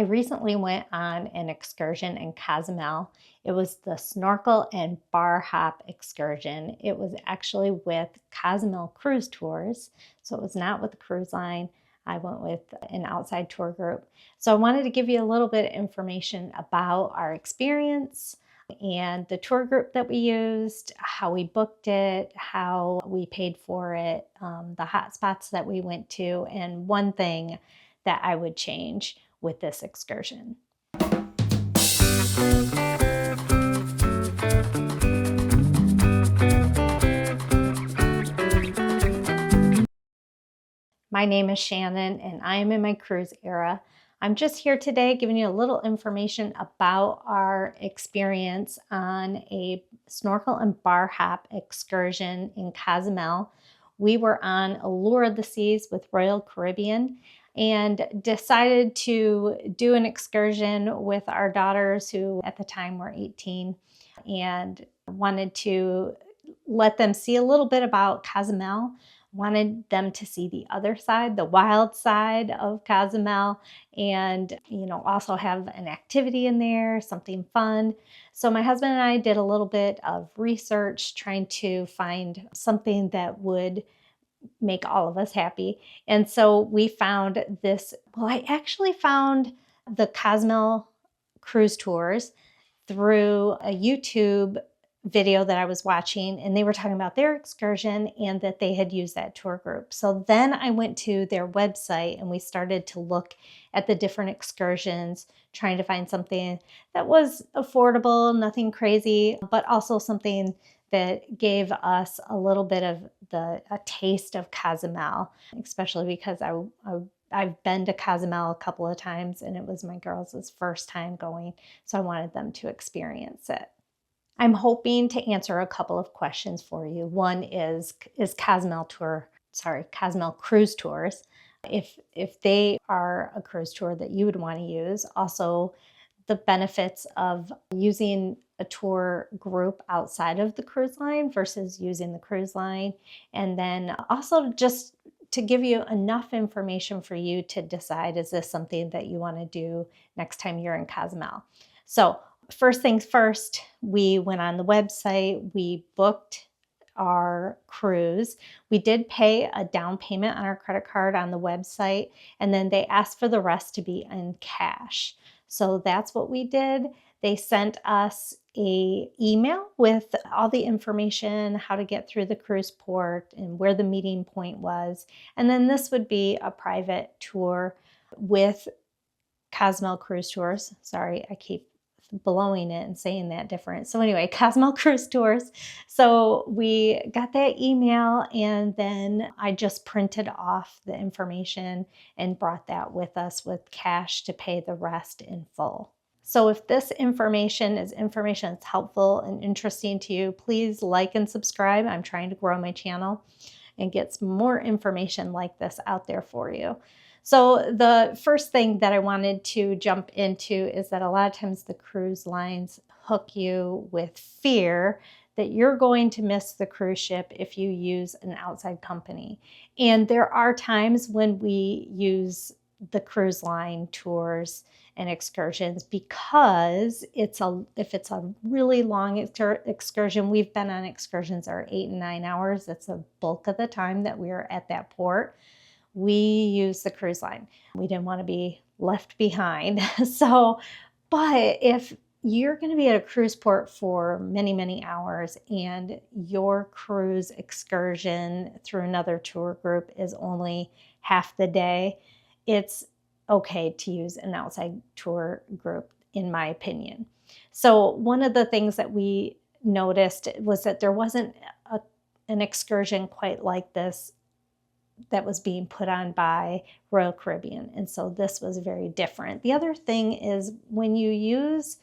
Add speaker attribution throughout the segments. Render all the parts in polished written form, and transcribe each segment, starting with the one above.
Speaker 1: I recently went on an excursion in Cozumel. It was the Snorkel and Bar Hop excursion. It was actually with Cozumel Cruise Tours, so it was not with the cruise line. I went with an outside tour group. So I wanted to give you a little bit of information about our experience and the tour group that we used, how we booked it, how we paid for it, the hot spots that we went to, and one thing that I would change with this excursion. My name is Shannon and I am in my cruise era. I'm just here today giving you a little information about our experience on a snorkel and bar hop excursion in Cozumel. We were on Allure of the Seas with Royal Caribbean and decided to do an excursion with our daughters, who at the time were 18, and wanted to let them see a little bit about Cozumel. Wanted them to see the other side, the wild side of Cozumel, and also have an activity in there, something fun. So my husband and I did a little bit of research trying to find something that would make all of us happy. And so we found this. Well, I actually found the Cozumel Cruise Tours through a YouTube video that I was watching, and they were talking about their excursion and that they had used that tour group. So then I went to their website and we started to look at the different excursions, trying to find something that was affordable, nothing crazy, but also something that gave us a little bit of a taste of Cozumel, especially because I've been to Cozumel a couple of times and it was my girls' first time going, so I wanted them to experience it. I'm hoping to answer a couple of questions for you. One is Cozumel Cruise Tours, if they are a cruise tour that you would want to use. Also, the benefits of using a tour group outside of the cruise line versus using the cruise line. And then also just to give you enough information for you to decide, is this something that you want to do next time you're in Cozumel? So first things first, we went on the website, we booked our cruise. We did pay a down payment on our credit card on the website, and then they asked for the rest to be in cash. So that's what we did. They sent us an email with all the information, how to get through the cruise port and where the meeting point was. And then this would be a private tour with Cozumel Cruise Tours. Sorry, I keep blowing it and saying that different. So anyway, Cozumel Cruise Tours. So we got that email and then I just printed off the information and brought that with us with cash to pay the rest in full. So if this information is information that's helpful and interesting to you, please like and subscribe. I'm trying to grow my channel and get some more information like this out there for you. So the first thing that I wanted to jump into is that a lot of times the cruise lines hook you with fear that you're going to miss the cruise ship if you use an outside company. And there are times when we use the cruise line tours and excursions because if it's a really long excursion, we've been on excursions that are 8 and 9 hours. That's the bulk of the time that we're at that port. We use the cruise line. We didn't want to be left behind. But if you're going to be at a cruise port for many, many hours and your cruise excursion through another tour group is only half the day, it's okay to use an outside tour group, in my opinion. So one of the things that we noticed was that there wasn't an excursion quite like this that was being put on by Royal Caribbean. And so this was very different. The other thing is when you use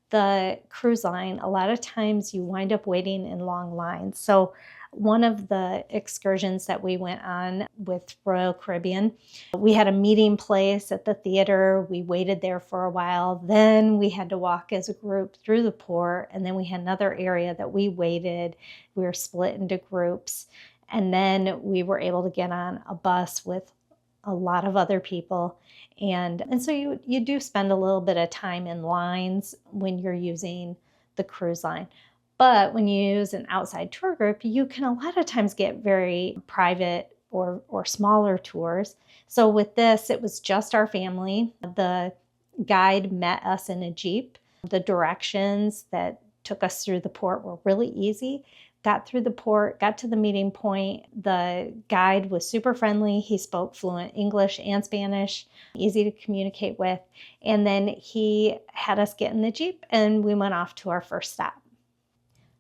Speaker 1: the cruise line, a lot of times you wind up waiting in long lines. So one of the excursions that we went on with Royal Caribbean, we had a meeting place at the theater. We waited there for a while. Then we had to walk as a group through the port. And then we had another area that we waited. We were split into groups. And then we were able to get on a bus with a lot of other people. And so you do spend a little bit of time in lines when you're using the cruise line. But when you use an outside tour group, you can a lot of times get very private or smaller tours. So with this, it was just our family. The guide met us in a Jeep. The directions that took us through the port were really easy. Got through the port, got to the meeting point. The guide was super friendly. He spoke fluent English and Spanish, easy to communicate with. And then he had us get in the Jeep and we went off to our first stop.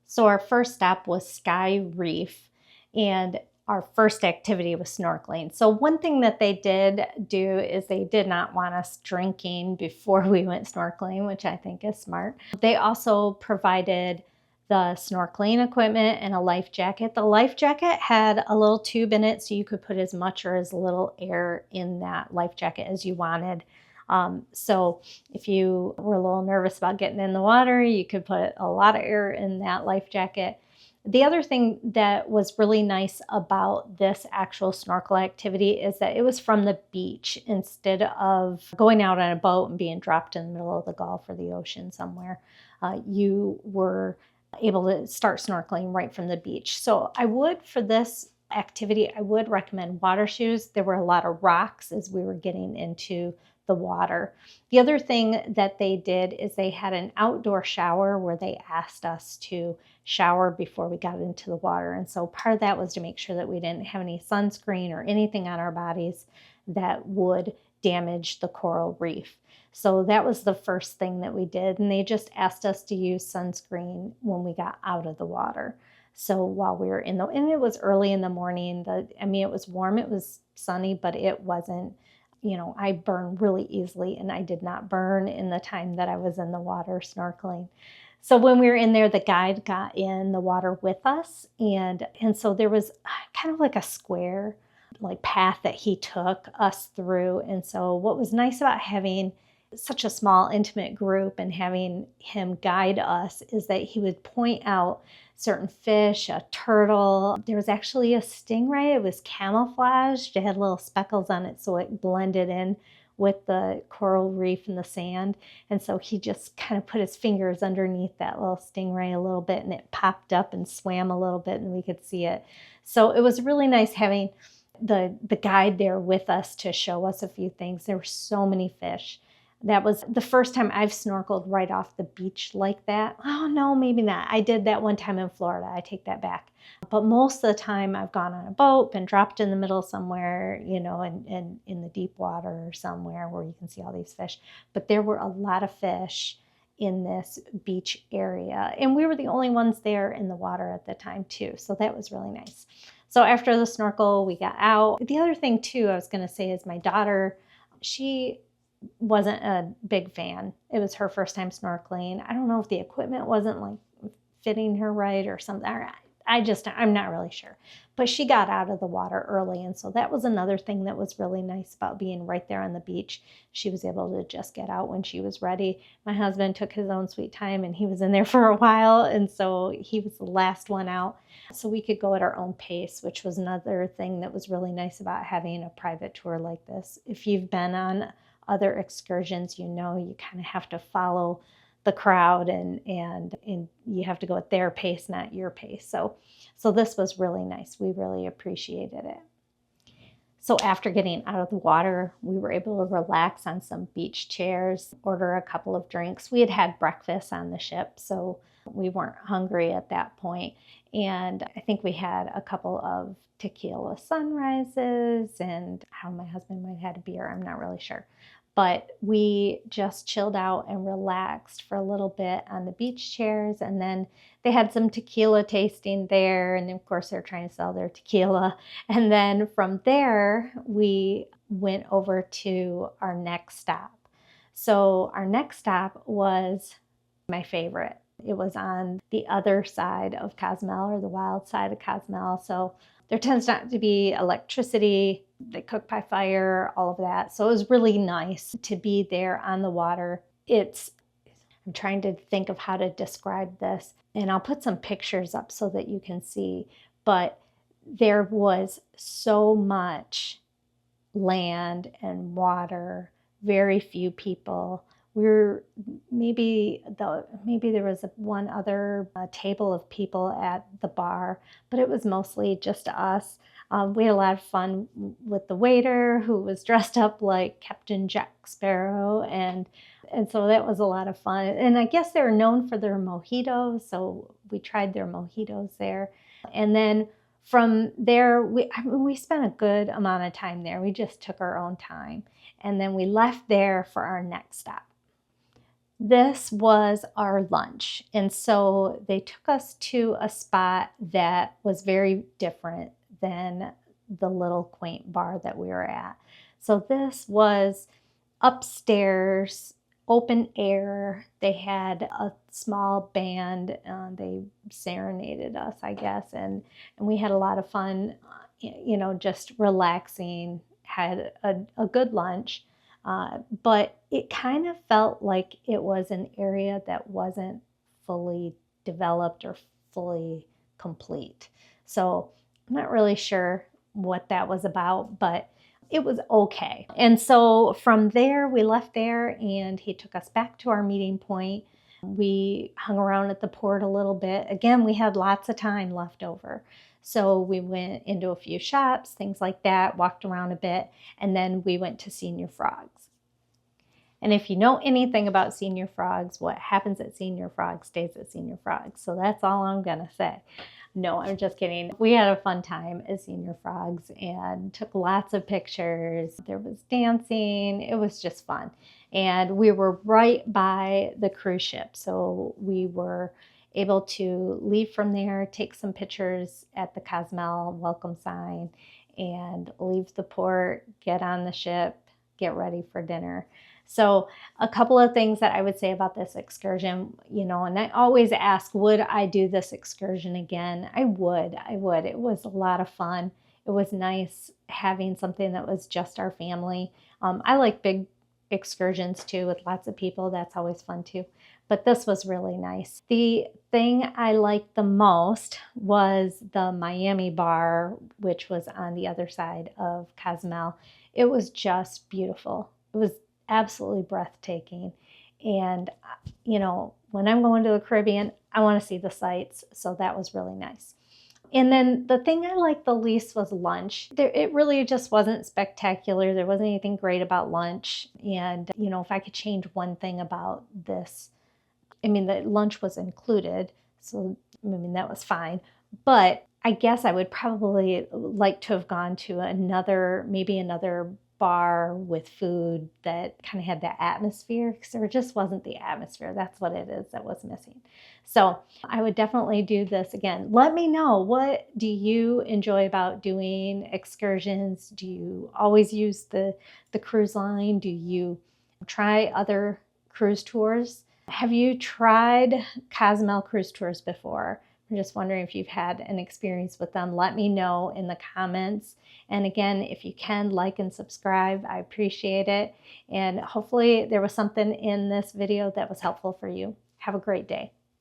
Speaker 1: So our first stop was Sky Reef, and our first activity was snorkeling. So one thing that they did do is they did not want us drinking before we went snorkeling, which I think is smart. They also provided the snorkeling equipment and a life jacket. The life jacket had a little tube in it so you could put as much or as little air in that life jacket as you wanted. So if you were a little nervous about getting in the water, you could put a lot of air in that life jacket. The other thing that was really nice about this actual snorkel activity is that it was from the beach instead of going out on a boat and being dropped in the middle of the Gulf or the ocean somewhere. You were able to start snorkeling right from the beach. So I would, for this activity, I would recommend water shoes. There were a lot of rocks as we were getting into the water. The other thing that they did is they had an outdoor shower where they asked us to shower before we got into the water. And so part of that was to make sure that we didn't have any sunscreen or anything on our bodies that would damage the coral reef. So that was the first thing that we did. And they just asked us to use sunscreen when we got out of the water. So while we were and it was early in the morning, it was warm, it was sunny, but it wasn't, I burn really easily, and I did not burn in the time that I was in the water snorkeling. So when we were in there, the guide got in the water with us, and so there was kind of like a square like path that he took us through. And so what was nice about having such a small intimate group and having him guide us is that he would point out certain fish, a turtle. There was actually a stingray. It was camouflaged. It had little speckles on it so it blended in with the coral reef and the sand. And so he just kind of put his fingers underneath that little stingray a little bit, and it popped up and swam a little bit and we could see it. So it was really nice having the guide there with us to show us a few things. There were so many fish. That was the first time I've snorkeled right off the beach like that. Oh, no, maybe not. I did that one time in Florida. I take that back. But most of the time I've gone on a boat, been dropped in the middle somewhere, in the deep water or somewhere where you can see all these fish. But there were a lot of fish in this beach area. And we were the only ones there in the water at the time too. So that was really nice. So after the snorkel, we got out. The other thing too, I was going to say is my daughter, she wasn't a big fan. It was her first time snorkeling. I don't know if the equipment wasn't like fitting her right or something. I'm not really sure. But she got out of the water early. And so that was another thing that was really nice about being right there on the beach. She was able to just get out when she was ready. My husband took his own sweet time and he was in there for a while. And so he was the last one out. So we could go at our own pace, which was another thing that was really nice about having a private tour like this. If you've been on other excursions, you kind of have to follow the crowd and you have to go at their pace, not your pace. So this was really nice. We really appreciated it. So after getting out of the water, we were able to relax on some beach chairs, order a couple of drinks. We had breakfast on the ship, so we weren't hungry at that point. And I think we had a couple of tequila sunrises, and my husband might have had a beer, I'm not really sure. But we just chilled out and relaxed for a little bit on the beach chairs. And then they had some tequila tasting there. And of course, they're trying to sell their tequila. And then from there, we went over to our next stop. So our next stop was my favorite. It was on the other side of Cozumel, or the wild side of Cozumel. So there tends not to be electricity. They cook by fire, all of that. So it was really nice to be there on the water. I'm trying to think of how to describe this, and I'll put some pictures up so that you can see, but there was so much land and water, very few people. We were maybe there was one other table of people at the bar, but it was mostly just us. We had a lot of fun with the waiter who was dressed up like Captain Jack Sparrow, and so that was a lot of fun. And I guess they're known for their mojitos, so we tried their mojitos there. And then from there, we spent a good amount of time there. We just took our own time. And then we left there for our next stop. This was our lunch. And so they took us to a spot that was very different than the little quaint bar that we were at. So this was upstairs, open air. They had a small band. They serenaded us, I guess, and we had a lot of fun, just relaxing, had a good lunch. But it kind of felt like it was an area that wasn't fully developed or fully complete. So I'm not really sure what that was about, but it was okay. And so from there, we left there and he took us back to our meeting point. We hung around at the port a little bit. Again, we had lots of time left over. So we went into a few shops, things like that, walked around a bit, and then we went to Senior Frogs. And if you know anything about Senior Frogs, what happens at Senior Frogs stays at Senior Frogs. So that's all I'm gonna say. No, I'm just kidding. We had a fun time at Senior Frogs and took lots of pictures. There was dancing. It was just fun. And we were right by the cruise ship. So we were able to leave from there, take some pictures at the Cozumel welcome sign, and leave the port, get on the ship, get ready for dinner. So a couple of things that I would say about this excursion, and I always ask, would I do this excursion again? I would. It was a lot of fun. It was nice having something that was just our family. I like big excursions too with lots of people. That's always fun too. But this was really nice. The thing I liked the most was the Miami bar, which was on the other side of Cozumel. It was just beautiful. It was absolutely breathtaking. And, when I'm going to the Caribbean, I want to see the sights. So that was really nice. And then the thing I liked the least was lunch. It really just wasn't spectacular. There wasn't anything great about lunch. And, if I could change one thing about this, the lunch was included. So, that was fine. But I guess I would probably like to have gone to another bar with food that kind of had that atmosphere, because there just wasn't the atmosphere. That's what it is that was missing. So I would definitely do this again. Let me know, what do you enjoy about doing excursions? Do you always use the cruise line? Do you try other cruise tours? Have you tried Cozumel Cruise Tours before? I'm just wondering if you've had an experience with them. Let me know in the comments. And again, if you can, like and subscribe, I appreciate it. And hopefully there was something in this video that was helpful for you. Have a great day.